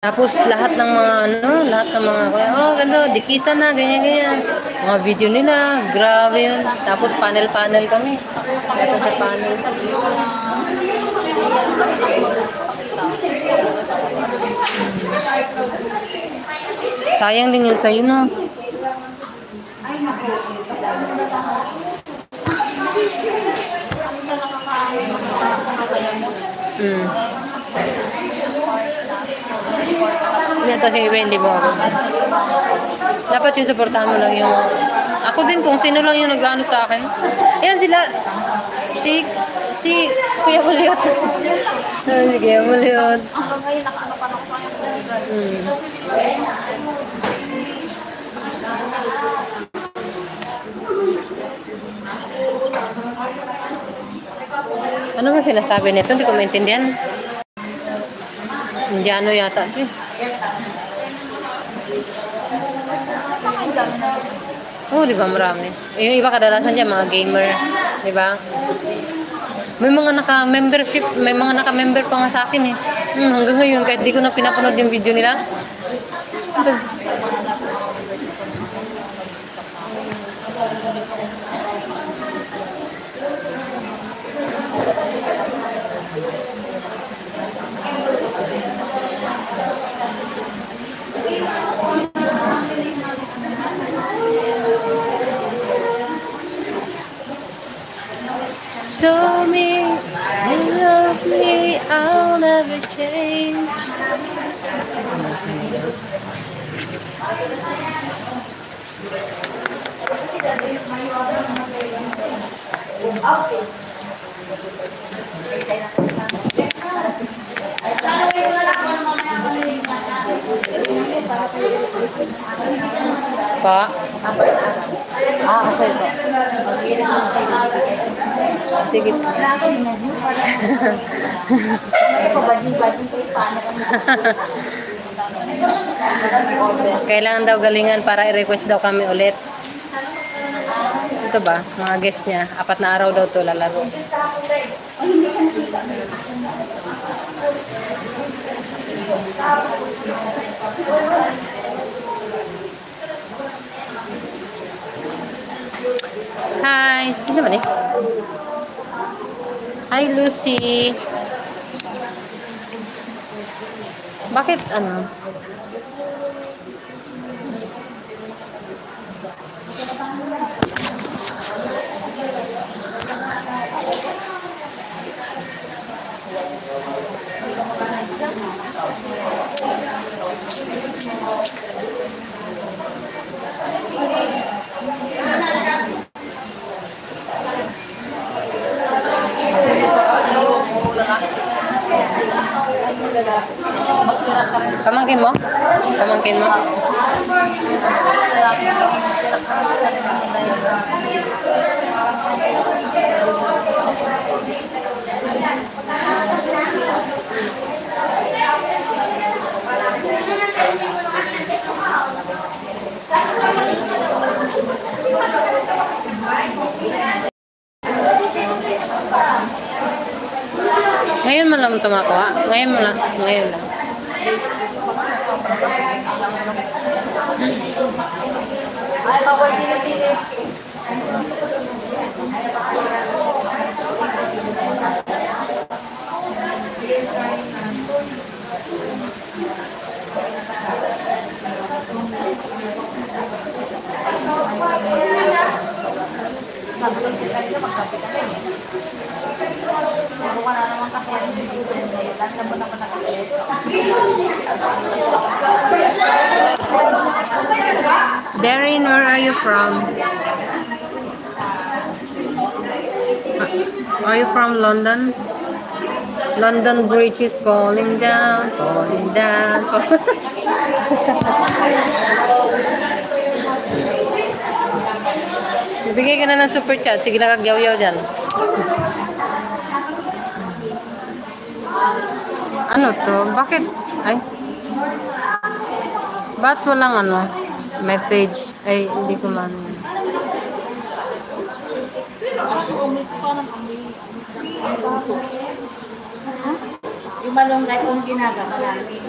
Tapos lahat ng mga lahat ng mga, oh, ganda, dikita na, ganyan-ganyan. Mga video nila, grabe yun. Tapos panel-panel kami. Ito sa panel. Sayang din yun sa'yo, no? Ito si hindi mo ako. Dapat yung supportahan mo lang yung... Ako din kung sino lang yung nag-ano sa akin. Ayan sila. Si Kuya Muliot. Si Kuya Muliot. Hanggang ngayon, nakaano pa ng Ano ba sinasabi nito? Hindi ko maintindihan. Indiano yata ito. Oh, di ba marami? Yung iba kadalasan dyan, mga gamer. Di ba? May mga naka-membership, may mga naka-member pa nga sa akin eh. Hanggang ngayon, kahit di ko na pinapanood yung video nila. Show me, you love me, I'll never change. Pa? Okay po. Sige. Kailangan daw galingan para i-request daw kami ulit. Ito ba? Mga guest niya. 4 na araw daw to lalaro. Hi! Sino naman eh? Hi, Lucy! Bakit ano? Pamangkin mo? Pamangkin mo? Ngayon mo lang tumakuha? Ngayon mo lang? Ngayon lang. Ay, bawal sila. Darren, where are you from? Are you from London? London Bridge is falling down, falling down. Bigay ka na ng super chat. Sige lang kagyaw-yaw dyan. Ano to? Bakit? Ay. Ba't walang ano? Message. Ay, hindi ko man. Yung malunggay kong ginagawa namin.